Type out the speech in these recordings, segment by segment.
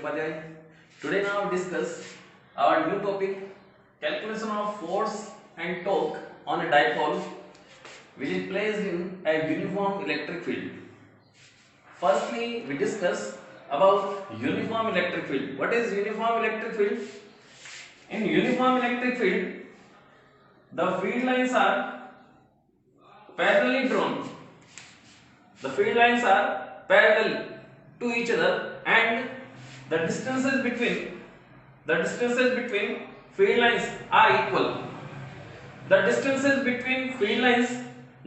Upadhyay. Today now discuss our new topic, calculation of force and torque on a dipole which is placed in a uniform electric field. Firstly, we discuss about uniform electric field. What is uniform electric field? In uniform electric field, the field lines are parallelly drawn. The field lines are parallel to each other, and the distances between field lines are equal. The distances between field lines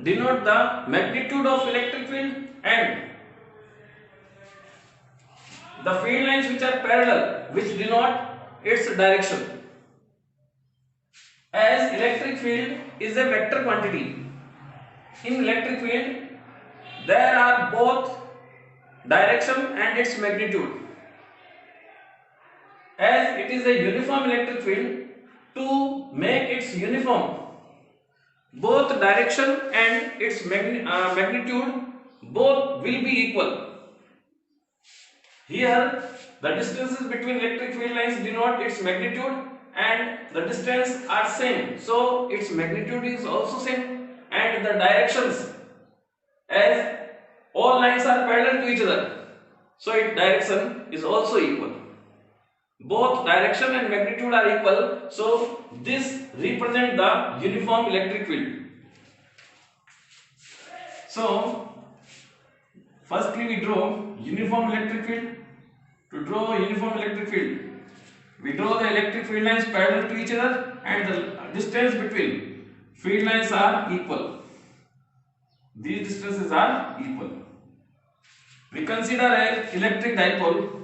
denote the magnitude of electric field, and the field lines which are parallel, which denote its direction. As electric field is a vector quantity, in electric field there are both direction and its magnitude. As it is a uniform electric field, to make its uniform, both direction and its magnitude both will be equal. Here the distances between electric field lines denote its magnitude, and the distance are same, so its magnitude is also same, and the directions, as all lines are parallel to each other, so its direction is also equal. Both direction and magnitude are equal, so this represents the uniform electric field. So firstly we draw uniform electric field. To draw uniform electric field, we draw the electric field lines parallel to each other, and the distance between field lines are equal. These distances are equal. We consider an electric dipole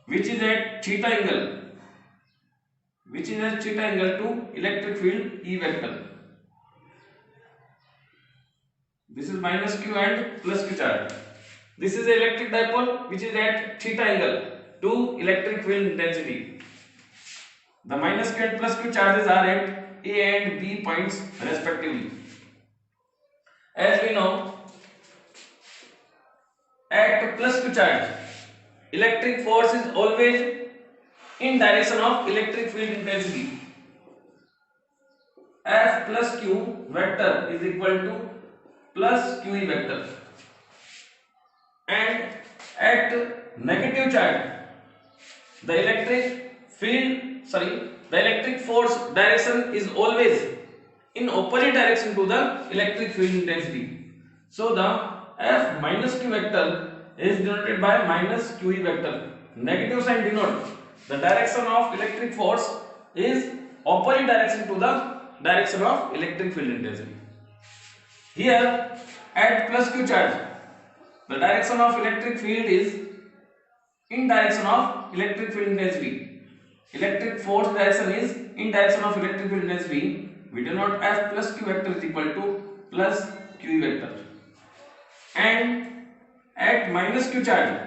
which is at theta angle, to electric field E vector. This is minus q and plus q charge. This is an electric dipole which is at theta angle to electric field intensity. The minus q and plus q charges are at A and B points respectively. As we know, at plus q charge, electric force is always in direction of electric field intensity. F plus q vector is equal to plus qe vector. And at negative charge, the electric force direction is always in opposite direction to the electric field intensity. So the F minus q vector is denoted by minus qe vector. Negative sign denotes the direction of electric force is opposite direction to the direction of electric field intensity. Here at plus q charge, the direction of electric field is in direction of electric field intensity. Electric force direction is in direction of electric field intensity. We denote F plus q vector is equal to plus qe vector. And at minus q charge,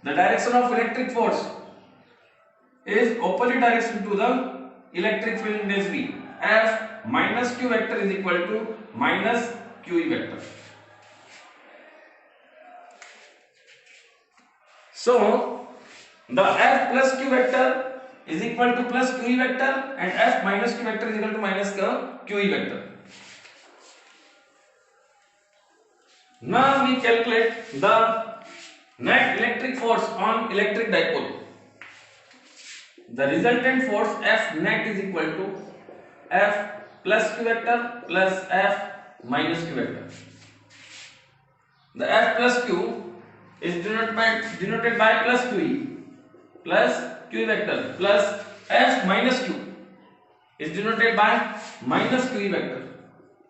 the direction of electric force is opposite direction to the electric field intensity. F minus q vector is equal to minus qe vector. So the F plus q vector is equal to plus qe vector, and F minus q vector is equal to minus qe vector. Now we calculate the net electric force on electric dipole. The resultant force F net is equal to F plus q vector plus F minus q vector. The F plus q is denoted by plus qe plus q vector, plus F minus q is denoted by minus qe vector,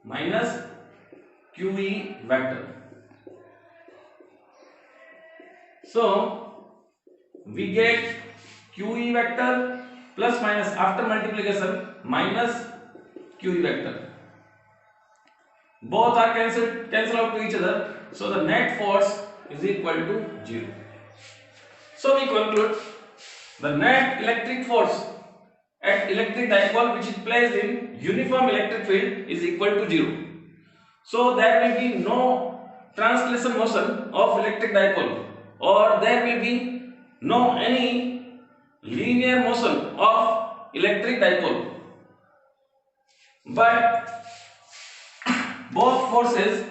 minus qe vector. So we get qe vector plus minus after multiplication minus qe vector. Both are cancel out to each other, so the net force is equal to 0. So we conclude the net electric force at electric dipole which is placed in uniform electric field is equal to 0. So there will be no translation motion of electric dipole, or there will be know any linear motion of electric dipole, but both forces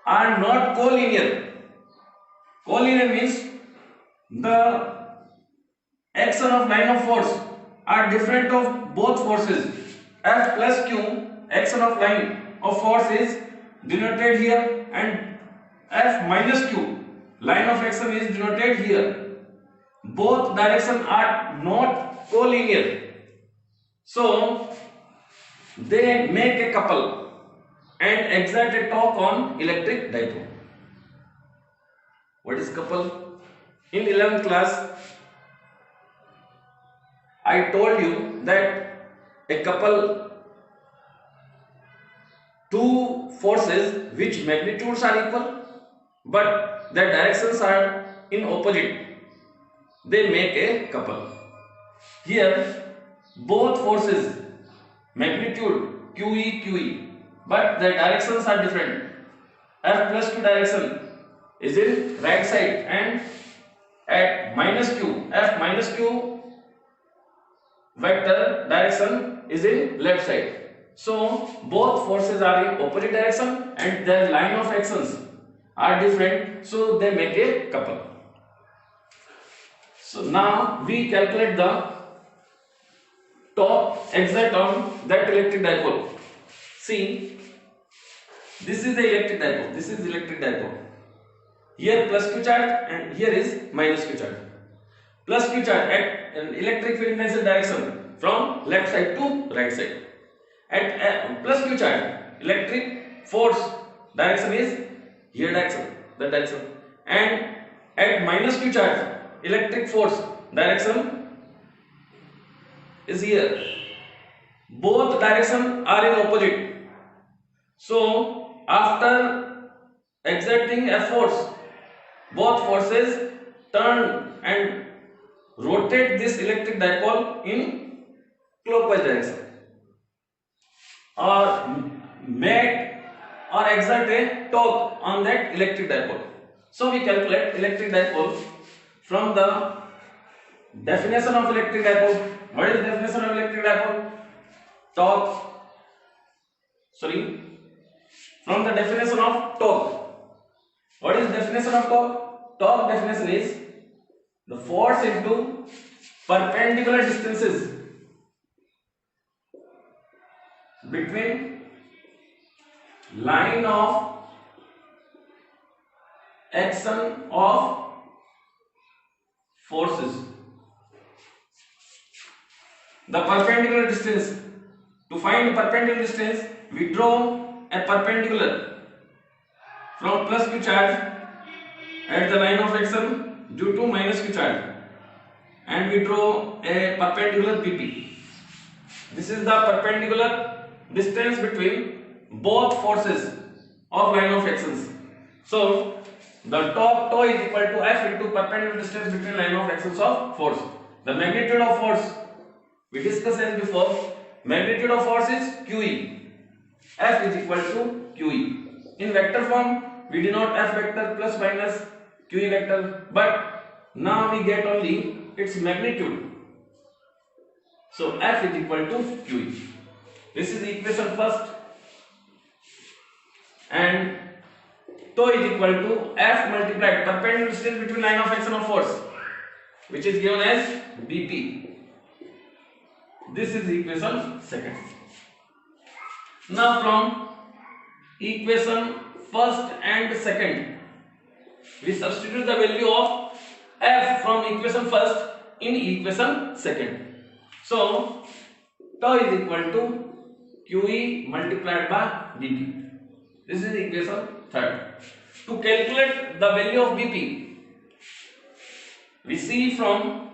are not collinear. Collinear means the action of line of force are different of both forces. F plus Q, action of line of force, is denoted here, and F minus Q, line of action, is denoted here. Both directions are not collinear, so they make a couple and exert a torque on electric dipole. What is couple? In 11th class, I told you that a couple, two forces which magnitudes are equal but their directions are in opposite, they make a couple. Here both forces magnitude QE, but their directions are different. F plus Q direction is in right side, and at minus Q, F minus Q vector direction is in left side. So both forces are in opposite direction and their line of actions are different, so they make a couple. So now we calculate the torque exert on that electric dipole. See, this is the electric dipole, this is electric dipole. Here plus Q charge and here is minus Q charge. Plus Q charge at an electric field intensity direction from left side to right side. At plus Q charge, electric force direction is here direction, that direction. And at minus Q charge, electric force direction is here. Both directions are in opposite. So after exerting a force, both forces turn and rotate this electric dipole in clockwise direction, or make or exert a torque on that electric dipole. So we calculate electric dipole from the definition of electric dipole. What is the definition of electric dipole? Torque. From the definition of torque. What is the definition of torque? Torque definition is the force into perpendicular distances between line of action of forces. The perpendicular distance. To find the perpendicular distance, we draw a perpendicular from plus Q charge at the line of action due to minus Q charge, and we draw a perpendicular BP. This is the perpendicular distance between both forces of line of actions. So the torque tau is equal to F into perpendicular distance between line of actions of force. The magnitude of force we discussed as before. Magnitude of force is QE. F is equal to QE. In vector form, we denote F vector plus minus QE vector, but now we get only its magnitude. So F is equal to QE. This is equation first, and tau is equal to F multiplied perpendicular distance between line of action of force, which is given as BP. This is equation second. Now from equation first and second, we substitute the value of F from equation first in equation second. So tau is equal to QE multiplied by BP. This is equation third. To calculate the value of BP, we see from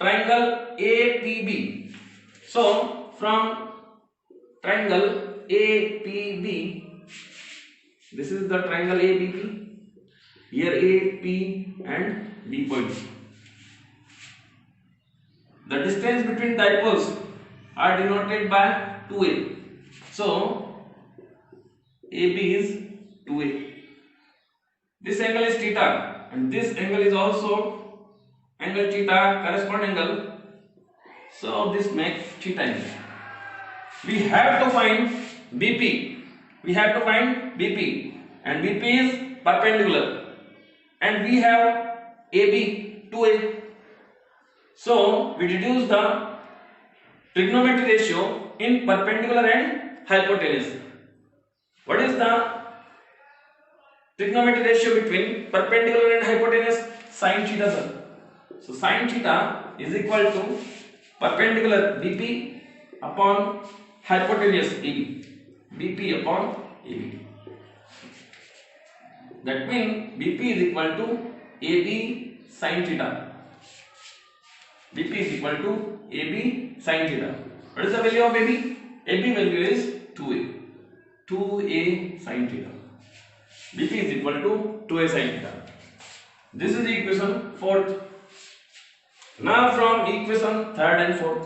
triangle APB. So from triangle APB, this is the triangle ABP. Here A, P and B points. The distance between dipoles are denoted by 2a. So AB is 2a. This angle is theta, and this angle is also angle theta correspond angle, so this makes theta angle. We have to find BP. We have to find BP, and BP is perpendicular, and we have AB 2A. So we deduce the trigonometry ratio in perpendicular and hypotenuse. What is the trigonometry ratio between perpendicular and hypotenuse? Sin theta, sir. So sin theta is equal to perpendicular BP upon hypotenuse AB. BP upon AB. That means BP is equal to AB sin theta. BP is equal to AB sin theta. What is the value of AB? AB value is 2A. 2A sin theta. BP is equal to 2A sin theta. This is the equation 4th. Now from equation 3rd and 4th.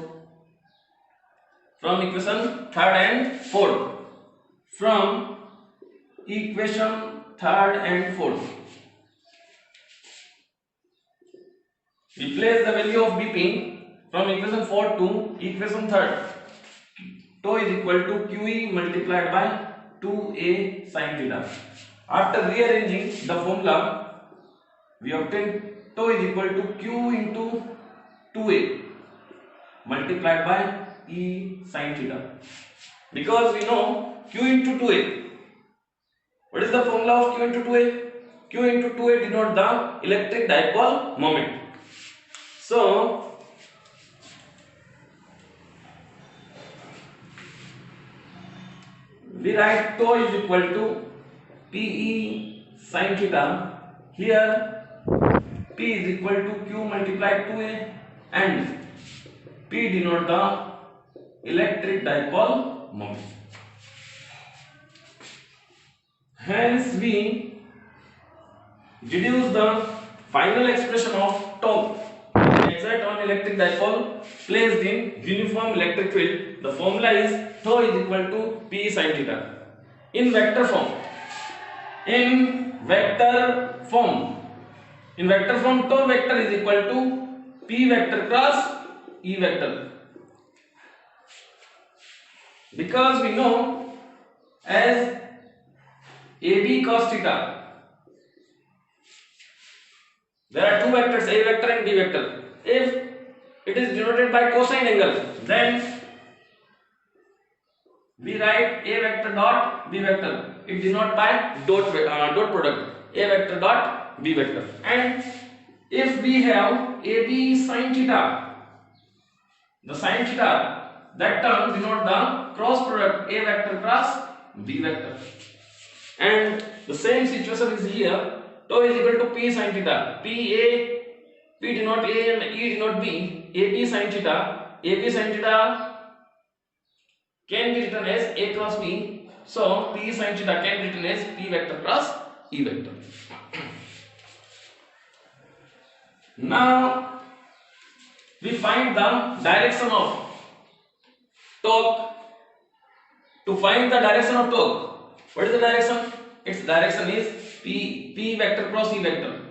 From equation 3rd and 4th. From equation 3rd and 4th. Replace the value of BP from equation 4 to equation 3rd. Tau is equal to QE multiplied by 2A sin theta. After rearranging the formula, we obtain tau is equal to Q into 2A multiplied by E sin theta. Because we know Q into 2A. What is the formula of Q into 2A? Q into 2A denote the electric dipole moment. So we write tau is equal to PE sin theta. Here P is equal to Q multiplied 2A, and P denote the electric dipole moment. Hence we deduce the final expression of torque exerted on electric dipole placed in uniform electric field. The formula is tau is equal to P sin theta. In vector form, tau vector is equal to P vector cross E vector. Because we know as AB cos theta, there are two vectors, A vector and B vector. If it is denoted by cosine angle, then we write A vector dot B vector. It denoted by dot product, A vector dot B vector. And if we have AB sin theta, the sin theta, that term denote the cross product A vector cross B vector. And the same situation is here. Tau is equal to P sin theta. P denote A and E denote B. AB sin theta. AB sin theta can be written as A cross B. So P sin theta can be written as P vector cross E vector. Now we find the direction of torque. To find the direction of torque, what is the direction? Its direction is P vector cross E vector,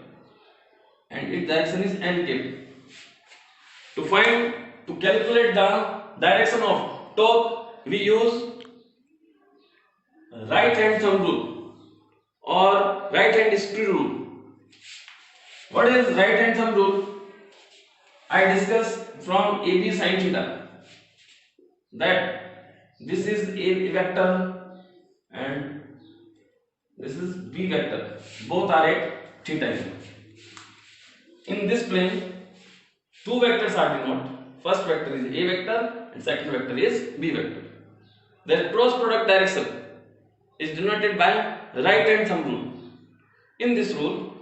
and its direction is n cap. To calculate the direction of torque, we use right hand thumb rule or right hand screw rule. What is right hand thumb rule? I discussed from AB sin theta that this is A vector and this is B vector. Both are at theta. In this plane, two vectors are denoted. First vector is A vector and second vector is B vector. Their cross product direction is denoted by right hand thumb rule. In this rule,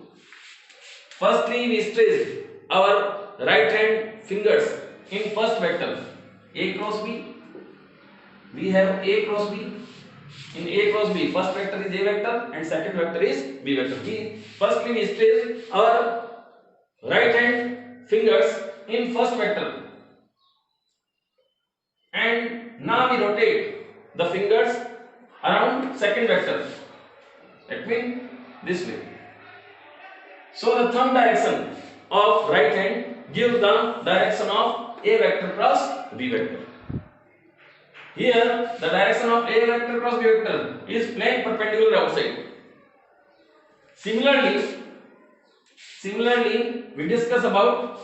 firstly we stress our right hand fingers in first vector A cross B. We have A cross B. In A cross B, first vector is A vector and second vector is B vector. Firstly we stress our right hand fingers in first vector, and now we rotate the fingers around second vector. That means this way. So the thumb direction of right hand gives the direction of A vector cross B vector. Here the direction of A vector cross B vector is plane perpendicular outside. Similarly, we discuss about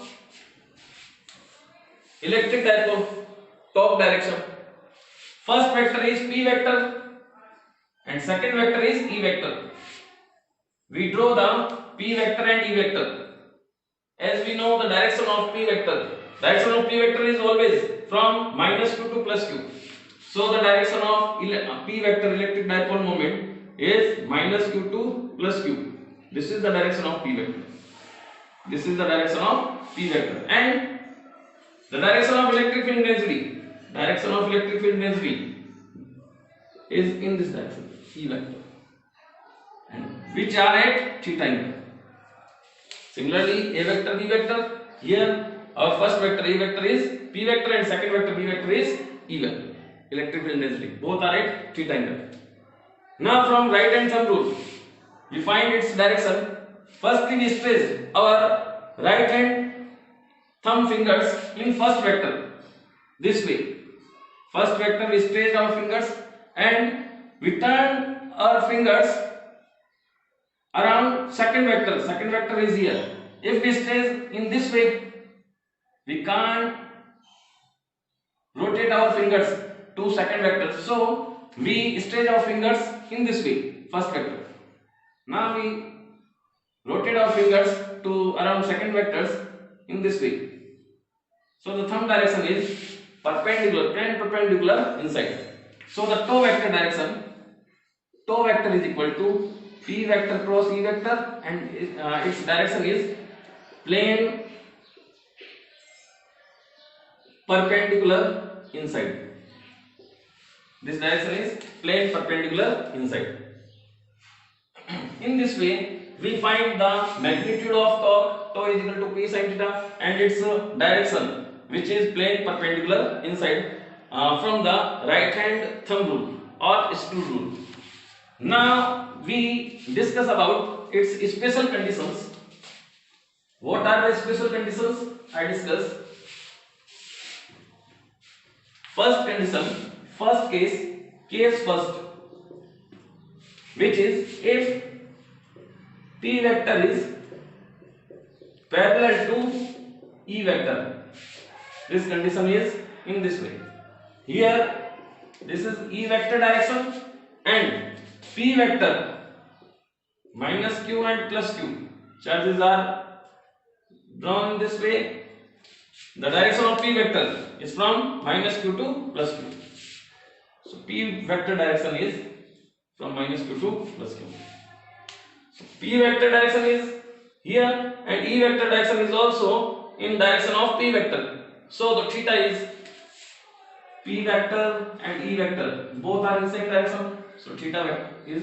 electric dipole top direction. First vector is P vector and second vector is E vector. We draw the P vector and E vector. As we know the direction of P vector is always from -q to +q. So the direction of P vector electric dipole moment is -q to +q. This is the direction of P vector. This is the direction of P vector. And the direction of electric field density is in this direction, E vector, and which are at theta angle. Similarly, A vector, B vector, here our first vector A vector is P vector and second vector B vector is E vector. Electric field density, both are at theta angle. Now from right hand thumb rule, we find its direction. Firstly, we trace our right hand thumb fingers in first vector this way. First vector we trace our fingers and we turn our fingers around second vector. Second vector is here. If we trace in this way, we can't rotate our fingers to second vector. So we stretch our fingers in this way, first vector. Now we rotate our fingers to around second vectors in this way. So the thumb direction is perpendicular, plane perpendicular inside. So the toe vector direction, toe vector is equal to P vector cross E vector, and its direction is plane perpendicular inside. This direction is plane perpendicular inside. In this way, we find the magnitude of torque. Tau is equal to P sin theta, and its direction, which is plane perpendicular inside, from the right hand thumb rule or screw rule. Now we discuss about its special conditions. What are the special conditions? I discuss. First condition, first case first, which is if P vector is parallel to E vector. This condition is in this way. Here this is E vector direction and P vector -q and +q charges are drawn in this way. The direction of P vector is from -q to +q. So P vector direction is from -q to +q. So P vector direction is here and E vector direction is also in direction of P vector. So the theta is P vector and E vector both are in same direction. So theta vector is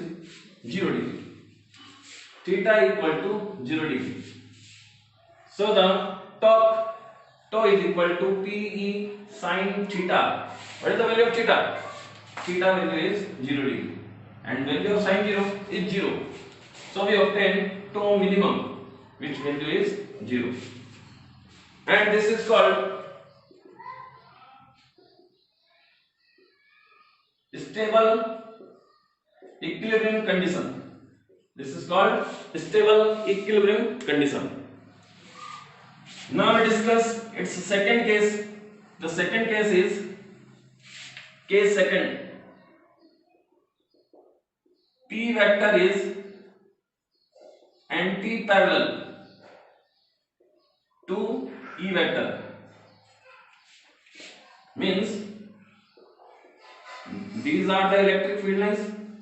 0 degree. Theta equal to 0 degree. So the tau is equal to Pe sin theta. What is the value of theta? Theta value is 0 degree and value of sin 0 is 0. So we obtain tau minimum, which value is 0. And this is called stable equilibrium condition. This is called stable equilibrium condition. Now we discuss its second case. The second case is case second. P vector is anti-parallel to E vector. Means these are the electric field lines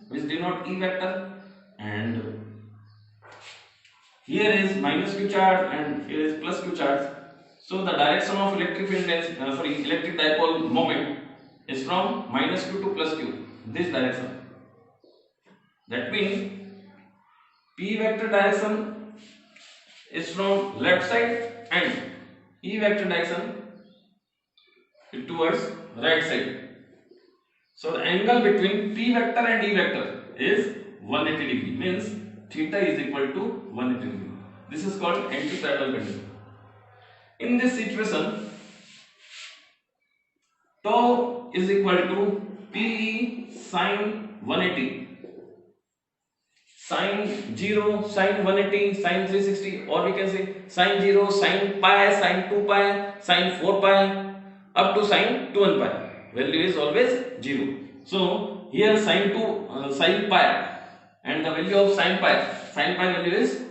which denote E vector, and here is -q charge and here is +q charge. So the direction of electric field electric dipole moment is from -q to +q, this direction. That means P vector direction is from left side and E vector direction is towards right side. So the angle between P vector and E vector is 180 degree, means theta is equal to 180 degree. This is called anti-parallel condition. In this situation, tau is equal to PE sine 180, sine 0, sine 180, sine 360, or we can say sine 0, sine pi, sine 2 pi, sine 4 pi, up to sine 2n pi. Value is always 0. So here sine pi and the value of sine pi value is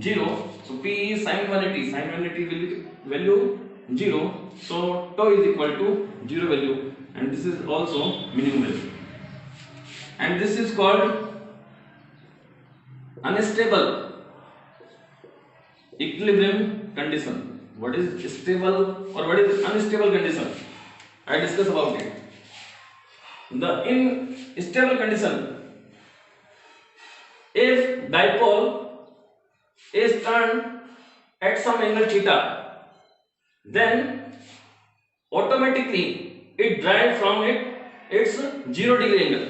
0. So P is sine 180, sine 180 value 0. So tau is equal to 0 value, and this is also minimum value. And this is called unstable equilibrium condition. What is stable or what is unstable condition? I discuss about it. In stable condition, if dipole is turned at some angle theta, then automatically it derives from its 0 degree angle.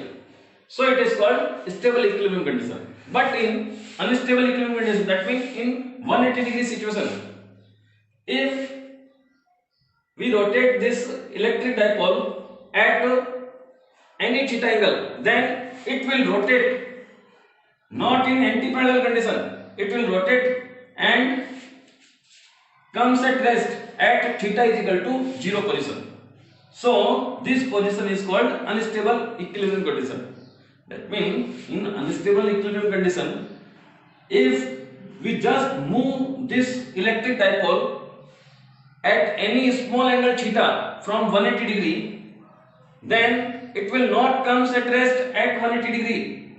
So it is called stable equilibrium condition. But in unstable equilibrium condition, that means in 180 degree situation, if we rotate this electric dipole at any theta angle, then it will rotate not in anti-parallel condition. It will rotate and comes at rest at theta is equal to 0 position. So this position is called unstable equilibrium condition. That means in unstable equilibrium condition, if we just move this electric dipole at any small angle theta from 180 degree, then it will not come at rest at 180 degree.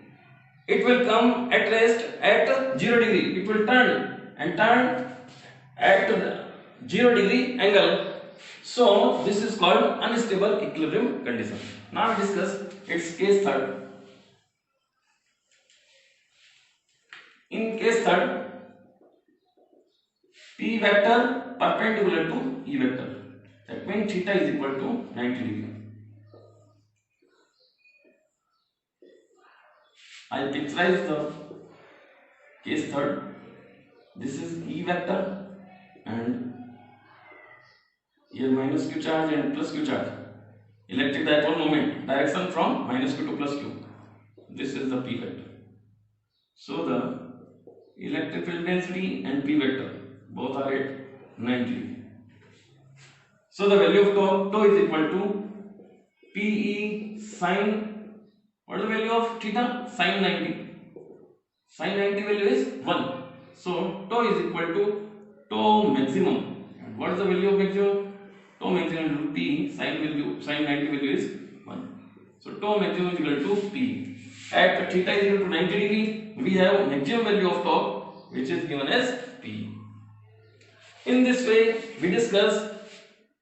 It will come at rest at 0 degree. It will turn at 0 degree angle. So this is called unstable equilibrium condition. Now we discuss its case third. In case third, P vector perpendicular to E vector. That means theta is equal to 90 degree. I picturize the case third. This is E vector and here minus q charge and plus q charge. Electric dipole moment, direction from minus q to plus q. This is the P vector. So the electric field density and P vector both are at 90. So the value of tau is equal to PE sine, what is the value of theta? Sine 90. Sine 90 value is 1. So tau is equal to tau maximum. And what is the value of maximum? Tau maximum P sine 90 value is 1. So tau maximum is equal to P. At theta is equal to 90 degree, we have maximum value of tau, which is given as P. In this way, we discuss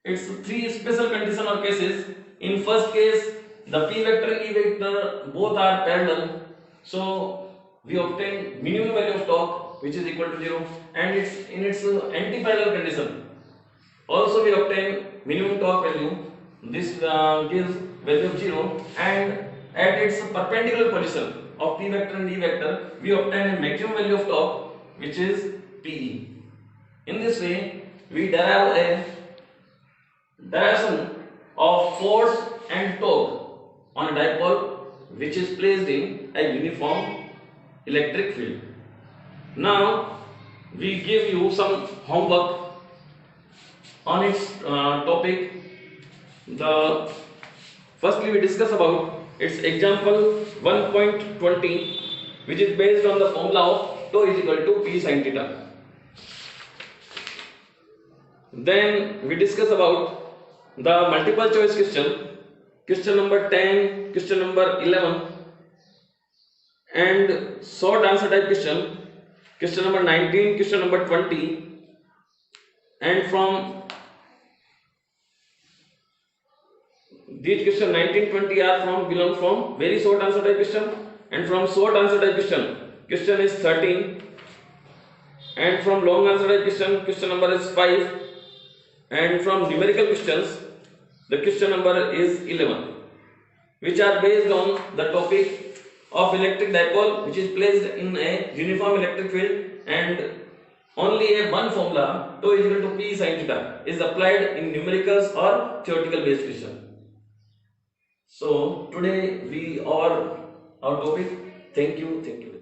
its three special condition or cases. In first case, the P vector E vector both are parallel, so we obtain minimum value of tau, which is equal to 0, and it's in its anti-parallel condition. Also, we obtain minimum tau value. This gives value of 0, and at its perpendicular position of P vector and E vector, we obtain a maximum value of tau, which is Pe. In this way, we derive a direction of force and torque on a dipole which is placed in a uniform electric field. Now, we give you some homework on its topic. Firstly, we discuss about its example 1.20, which is based on the formula of tau is equal to P sin theta. Then we discuss about the multiple choice question number 10, question number 11, and short answer type question number 19, question number 20, and from these question 19, 20 are belong from very short answer type question, and from short answer type question is 13, and from long answer type question number is 5, and from numerical questions the question number is 11, which are based on the topic of electric dipole which is placed in a uniform electric field, and only a one formula tau is equal to p sin theta is applied in numericals or theoretical based question. So today we are our topic. Thank you.